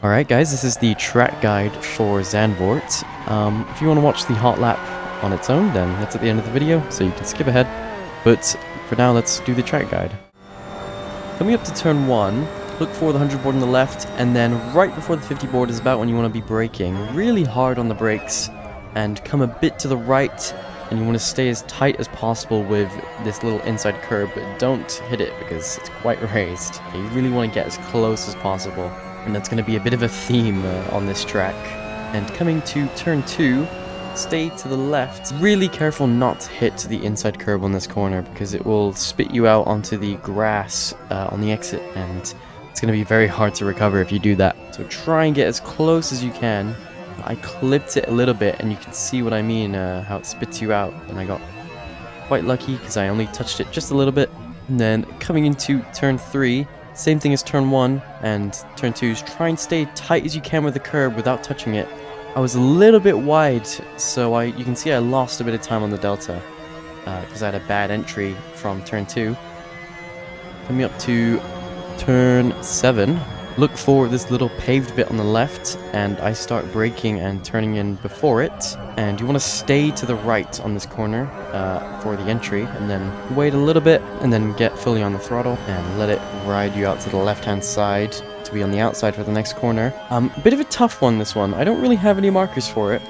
Alright guys, this is the track guide for Zandvoort. If you want to watch the hot lap on its own, then that's at the end of the video, so you can skip ahead. But for now, let's do the track guide. Coming up to turn 1, look for the 100 board on the left, and then right before the 50 board is about when you want to be braking really hard on the brakes, and come a bit to the right, and you want to stay as tight as possible with this little inside curb, but don't hit it because it's quite raised. You really want to get as close as possible. And that's going to be a bit of a theme on this track. And coming to turn 2, stay to the left. Really careful not to hit the inside curb on this corner because it will spit you out onto the grass on the exit, and it's going to be very hard to recover if you do that. So try and get as close as you can. I clipped it a little bit and you can see what I mean, how it spits you out, and I got quite lucky because I only touched it just a little bit. And then coming into turn 3, same thing as turn 1 and turn 2 is try and stay tight as you can with the curb without touching it. I was a little bit wide, so you can see I lost a bit of time on the delta because I had a bad entry from turn 2. Coming up to turn 7, look for this little paved bit on the left, and I start braking and turning in before it. And you want to stay to the right on this corner for the entry, and then wait a little bit, and then get fully on the throttle, and let it ride you out to the left-hand side to be on the outside for the next corner. Bit of a tough one, this one. I don't really have any markers for it,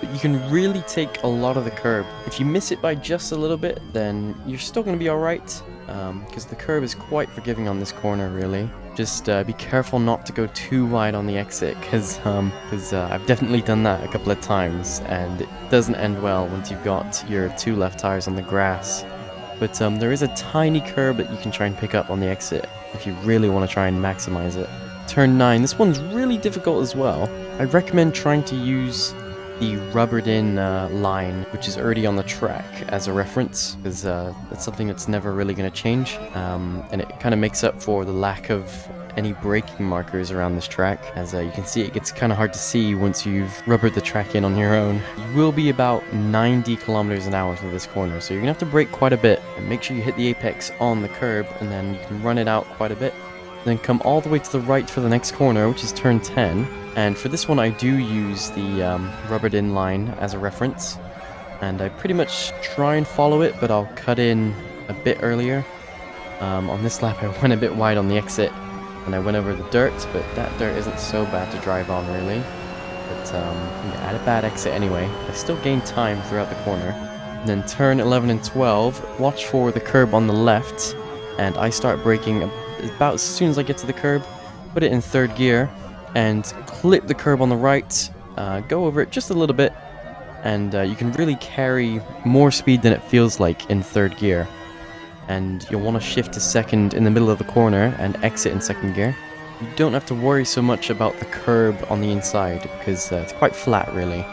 but you can really take a lot of the curb. If you miss it by just a little bit, then you're still going to be alright, because the curb is quite forgiving on this corner, really. Just be careful not to go too wide on the exit, because I've definitely done that a couple of times, and it doesn't end well once you've got your 2 left tires on the grass. But there is a tiny curb that you can try and pick up on the exit if you really want to try and maximize it. Turn 9, this one's really difficult as well. I recommend trying to use the rubbered in line, which is already on the track, as a reference, because it's something that's never really going to change, and it kind of makes up for the lack of any braking markers around this track. As you can see, it gets kind of hard to see once you've rubbered the track in on your own. You will be about 90 kilometers an hour through this corner, so you're gonna have to brake quite a bit, and make sure you hit the apex on the curb, and then you can run it out quite a bit. Then come all the way to the right for the next corner, which is turn 10. And for this one I do use the rubbered in line as a reference, and I pretty much try and follow it, but I'll cut in a bit earlier. On this lap I went a bit wide on the exit, and I went over the dirt, but that dirt isn't so bad to drive on, really. But at a bad exit anyway. I still gained time throughout the corner. And then turn 11 and 12, watch for the curb on the left, and I start braking about as soon as I get to the curb, put it in 3rd gear, and clip the curb on the right, go over it just a little bit, and you can really carry more speed than it feels like in 3rd gear. And you'll want to shift to 2nd in the middle of the corner and exit in 2nd gear. You don't have to worry so much about the curb on the inside because it's quite flat, really.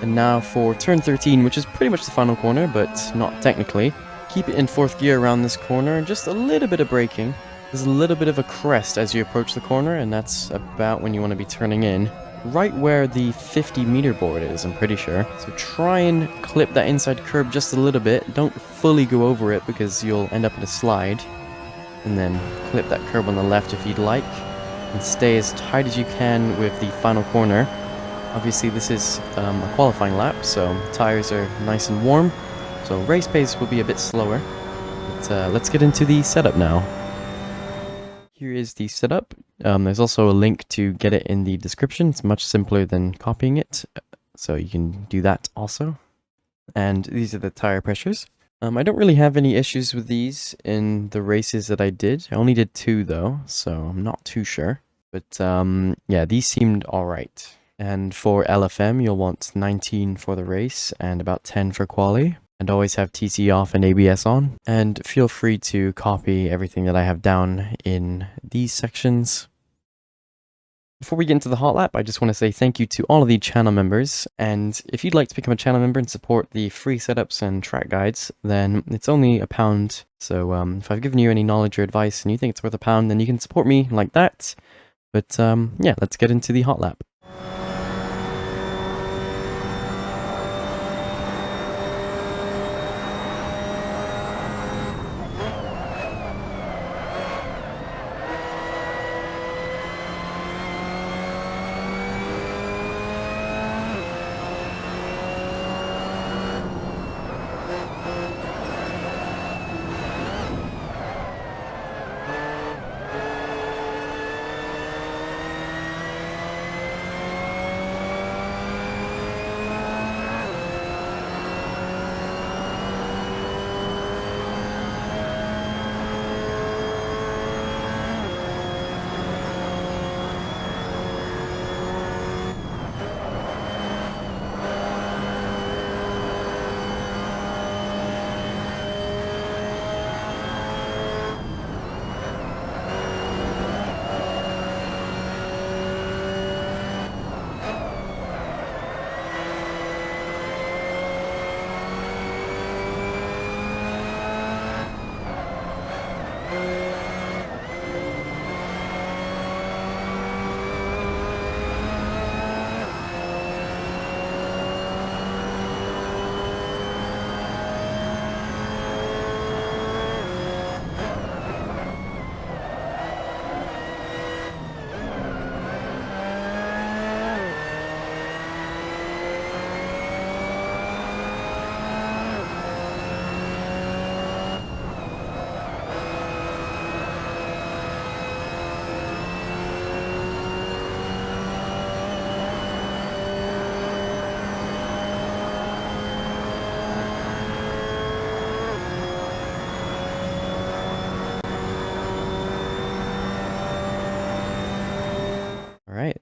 And now for turn 13, which is pretty much the final corner, but not technically. Keep it in 4th gear around this corner, and just a little bit of braking. There's a little bit of a crest as you approach the corner, and that's about when you want to be turning in. Right where the 50-meter board is, I'm pretty sure. So try and clip that inside curb just a little bit. Don't fully go over it because you'll end up in a slide. And then clip that curb on the left if you'd like. And stay as tight as you can with the final corner. Obviously this is a qualifying lap, so tires are nice and warm. So race pace will be a bit slower. But let's get into the setup now. Here is the setup. There's also a link to get it in the description. It's much simpler than copying it, so you can do that also. And these are the tire pressures. I don't really have any issues with these in the races that I did. I only did 2 though, so I'm not too sure. But yeah, these seemed alright. And for LFM, you'll want 19 for the race and about 10 for quali. And always have TC off and ABS on. And feel free to copy everything that I have down in these sections. Before we get into the hot lap, I just want to say thank you to all of the channel members. And if you'd like to become a channel member and support the free setups and track guides, then it's only £1. So if I've given you any knowledge or advice and you think it's worth £1, then you can support me like that. But yeah, let's get into the hot lap.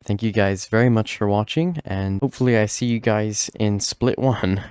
Thank you guys very much for watching, and hopefully I see you guys in Split 1.